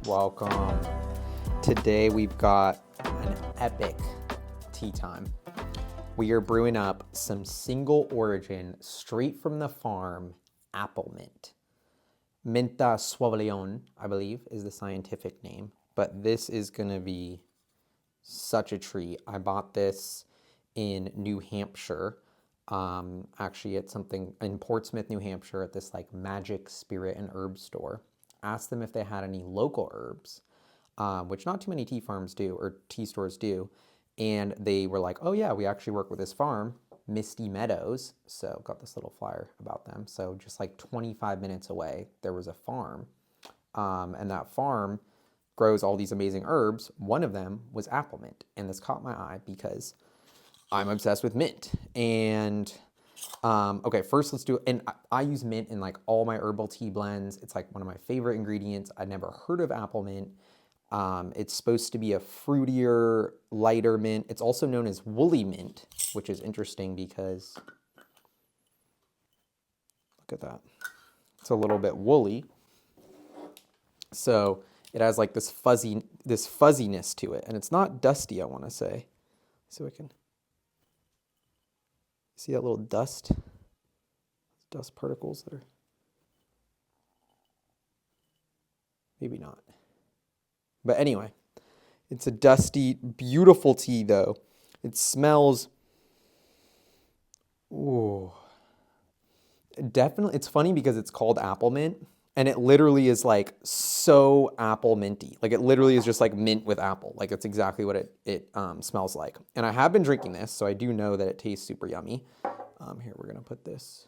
Welcome. Today we've got an epic tea time. We are brewing up some single origin, straight from the farm, apple mint. Mentha suaveolens, I believe, is the scientific name. But this is going to be such a treat. I bought this in New Hampshire. Actually, at something in Portsmouth, New Hampshire, at this like magic spirit and herb store. Asked them if they had any local herbs, which not too many tea farms do or tea stores do. And they were like, oh yeah, we actually work with this farm, Misty Meadows. So got this little flyer about them. So just like 25 minutes away, there was a farm. And that farm grows all these amazing herbs. One of them was apple mint. And this caught my eye because I'm obsessed with mint. And okay, first let's do it. And I use mint in like all my herbal tea blends. It's like one of my favorite ingredients. I'd never heard of apple mint. It's supposed to be a fruitier, lighter mint. It's also known as woolly mint, which is interesting because look at that. It's a little bit woolly. So it has like this fuzziness to it, and it's not dusty, I want to say. So I can see that little dust particles that are, maybe not. But anyway, it's a dusty, beautiful tea though. It smells, ooh, definitely. It's funny because it's called apple mint and it literally is like so apple minty. Like it literally is just like mint with apple. Like it's exactly what it smells like. And I have been drinking this, so I do know that it tastes super yummy. Here, we're gonna put this.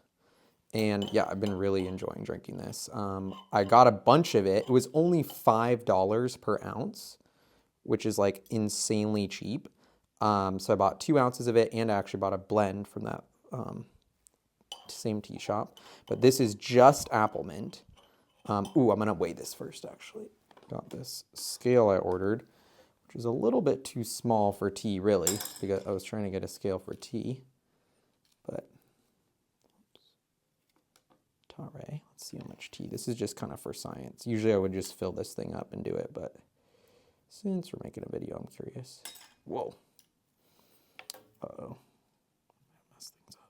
And yeah, I've been really enjoying drinking this. I got a bunch of it. It was only $5 per ounce, which is like insanely cheap. So I bought 2 ounces of it, and I actually bought a blend from that same tea shop. But this is just apple mint. Ooh, I'm gonna weigh this first actually. Got this scale I ordered, which is a little bit too small for tea really, because I was trying to get a scale for tea. But let's see how much tea. This is just kind of for science. Usually I would just fill this thing up and do it, but since we're making a video, I'm curious. Whoa. Uh-oh. I messed things up.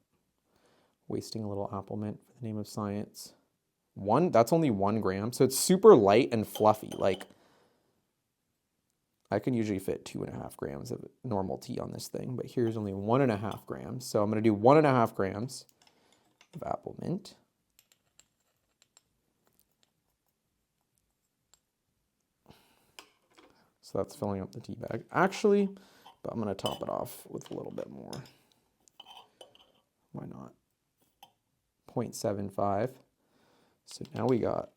Wasting a little apple mint for the name of science. That's only 1 gram, so it's super light and fluffy. Like, I can usually fit 2.5 grams of normal tea on this thing, but here's only 1.5 grams. So I'm gonna do 1.5 grams of apple mint. So that's filling up the tea bag. Actually, but I'm going to top it off with a little bit more. Why not? 0.75. So now we got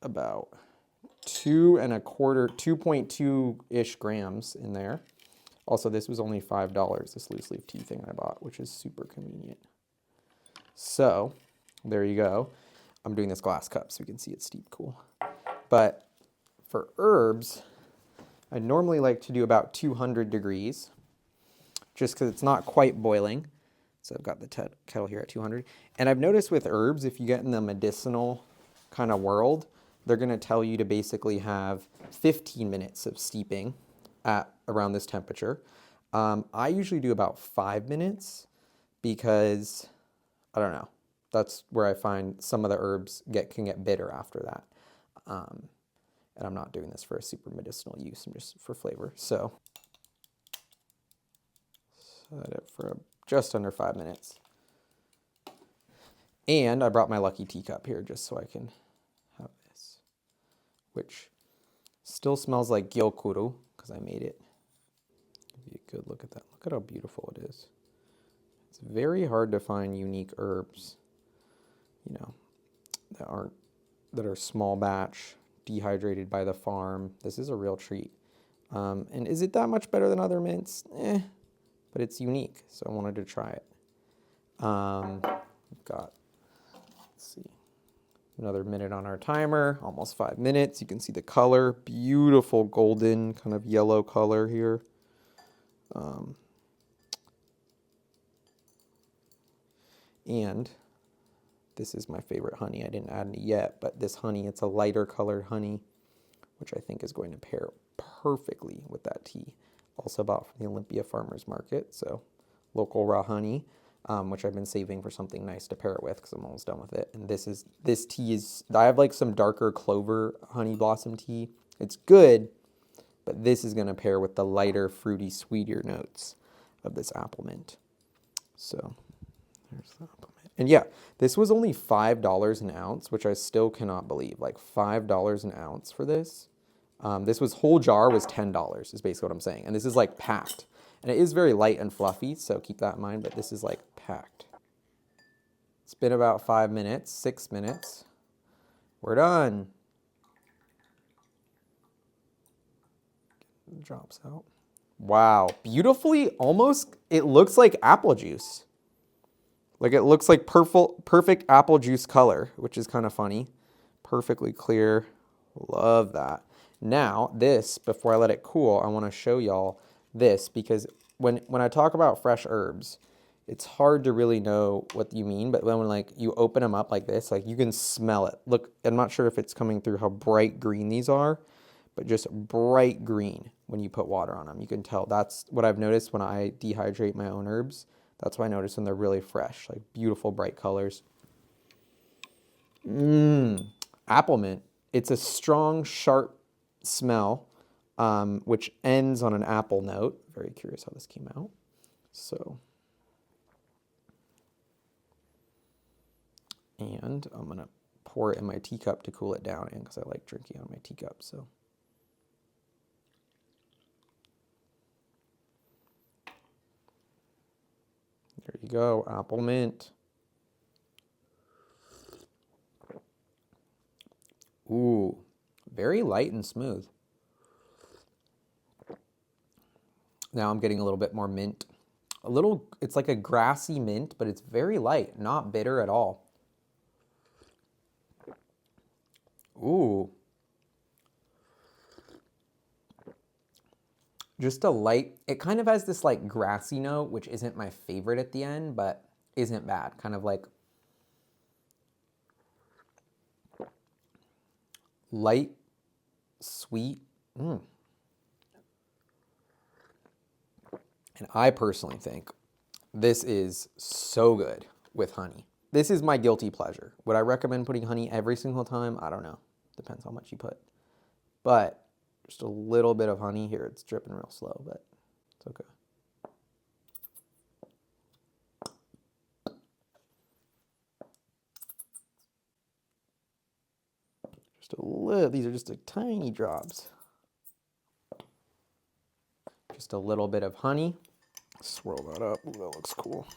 about 2.2-ish grams in there. Also, this was only $5, this loose leaf tea thing I bought, which is super convenient. So there you go. I'm doing this glass cup so you can see it's steep cool. But for herbs, I normally like to do about 200 degrees, just because it's not quite boiling. So I've got the kettle here at 200. And I've noticed with herbs, if you get in the medicinal kind of world, they're going to tell you to basically have 15 minutes of steeping at around this temperature. I usually do about 5 minutes because, I don't know, that's where I find some of the herbs can get bitter after that. And I'm not doing this for a super medicinal use, I'm just for flavor. So set it for just under 5 minutes. And I brought my lucky teacup here just so I can have this, which still smells like gyokuru because I made it. Give you a good look at that. Look at how beautiful it is. It's very hard to find unique herbs, you know, that are small batch, dehydrated by the farm. This is a real treat. And is it that much better than other mints? But it's unique, so I wanted to try it. We've got, let's see, another minute on our timer, almost 5 minutes. You can see the color, beautiful golden kind of yellow color here. And this is my favorite honey. I didn't add any yet, but this honey, it's a lighter colored honey, which I think is going to pair perfectly with that tea. Also bought from the Olympia Farmers Market, so local raw honey, which I've been saving for something nice to pair it with because I'm almost done with it. And this tea is, I have like some darker clover honey blossom tea. It's good, but this is going to pair with the lighter, fruity, sweeter notes of this apple mint. So there's the apple mint. And yeah, this was only $5 an ounce, which I still cannot believe. Like $5 an ounce for this. This was whole jar was $10 is basically what I'm saying. And this is like packed. And it is very light and fluffy, so keep that in mind, but this is like packed. It's been about 5 minutes, 6 minutes. We're done. Drops out. Wow, beautifully, almost, it looks like apple juice. Like it looks like perfect apple juice color, which is kind of funny. Perfectly clear, love that. Now this, before I let it cool, I want to show y'all this because when I talk about fresh herbs, it's hard to really know what you mean, but when like you open them up like this, like you can smell it. Look, I'm not sure if it's coming through how bright green these are, but just bright green when you put water on them. You can tell. That's what I've noticed when I dehydrate my own herbs. That's what I notice when they're really fresh, like beautiful bright colors. Apple mint. It's a strong, sharp smell, which ends on an apple note. Very curious how this came out. So, and I'm gonna pour it in my teacup to cool it down in because I like drinking out of my teacup. So. There you go, apple mint. Ooh, very light and smooth. Now I'm getting a little bit more mint. It's like a grassy mint, but it's very light, not bitter at all. Ooh. Just a light, it kind of has this like grassy note, which isn't my favorite at the end, but isn't bad. Kind of like light, sweet. And I personally think this is so good with honey. This is my guilty pleasure. Would I recommend putting honey every single time? I don't know. Depends how much you put. But just a little bit of honey here. It's dripping real slow, but it's okay. Just a little, these are just tiny drops. Just a little bit of honey. Swirl that up. Ooh, that looks cool.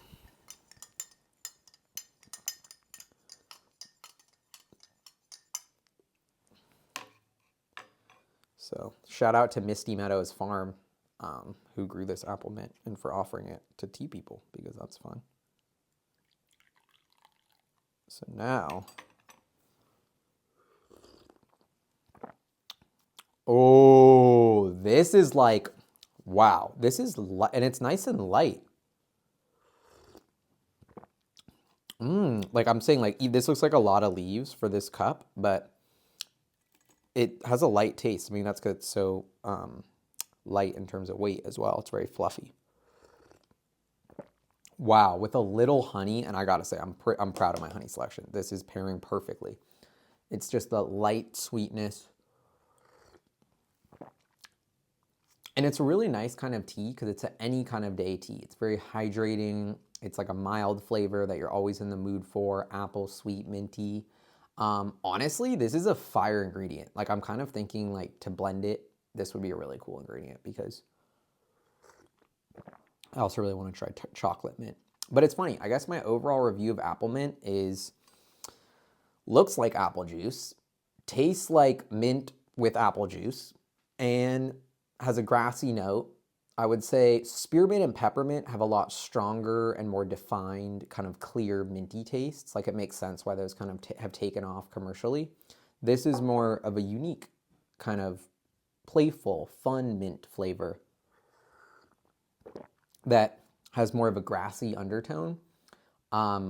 So shout out to Misty Meadows Farm, who grew this apple mint and for offering it to tea people because that's fun. So now, oh, this is like, wow, this is, and it's nice and light. Like I'm saying, like this looks like a lot of leaves for this cup, but it has a light taste. I mean, that's because it's so light in terms of weight as well. It's very fluffy. Wow, with a little honey, and I gotta say, I'm proud of my honey selection. This is pairing perfectly. It's just the light sweetness. And it's a really nice kind of tea because it's any kind of day tea. It's very hydrating. It's like a mild flavor that you're always in the mood for. Apple, sweet, minty. Honestly, this is a fire ingredient. Like I'm kind of thinking like to blend it, this would be a really cool ingredient because I also really want to try chocolate mint. But it's funny, I guess my overall review of apple mint is looks like apple juice, tastes like mint with apple juice, and has a grassy note. I would say spearmint and peppermint have a lot stronger and more defined kind of clear minty tastes. Like it makes sense why those kind of have taken off commercially. This is more of a unique kind of playful, fun mint flavor that has more of a grassy undertone,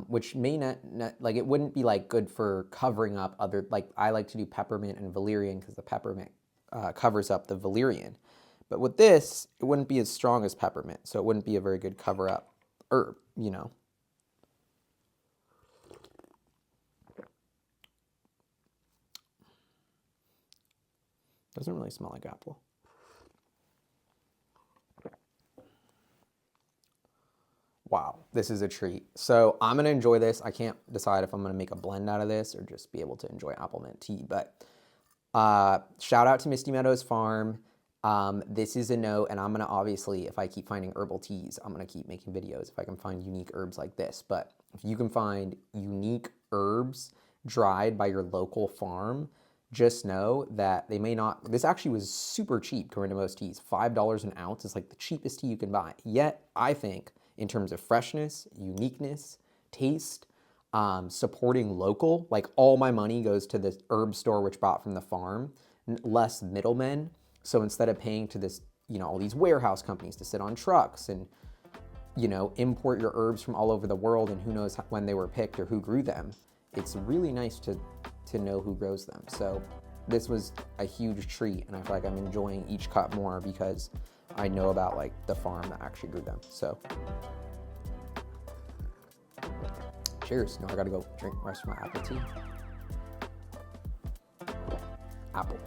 which may not, like it wouldn't be like good for covering up other, like I like to do peppermint and valerian because the peppermint covers up the valerian. But with this, it wouldn't be as strong as peppermint, so it wouldn't be a very good cover-up herb, you know. Doesn't really smell like apple. Wow, this is a treat. So I'm gonna enjoy this. I can't decide if I'm gonna make a blend out of this or just be able to enjoy apple mint tea, but shout out to Misty Meadows Farm. This is a no, and I'm gonna obviously, if I keep finding herbal teas, I'm gonna keep making videos if I can find unique herbs like this. But if you can find unique herbs dried by your local farm, just know that they may not, this actually was super cheap compared to most teas. $5 an ounce is like the cheapest tea you can buy. Yet, I think, in terms of freshness, uniqueness, taste, supporting local, like all my money goes to the herb store which bought from the farm, less middlemen. So instead of paying to this, you know, all these warehouse companies to sit on trucks and, you know, import your herbs from all over the world and who knows when they were picked or who grew them, it's really nice to know who grows them. So this was a huge treat, and I feel like I'm enjoying each cup more because I know about like the farm that actually grew them. So cheers. Now I gotta go drink the rest of my apple tea. Apple.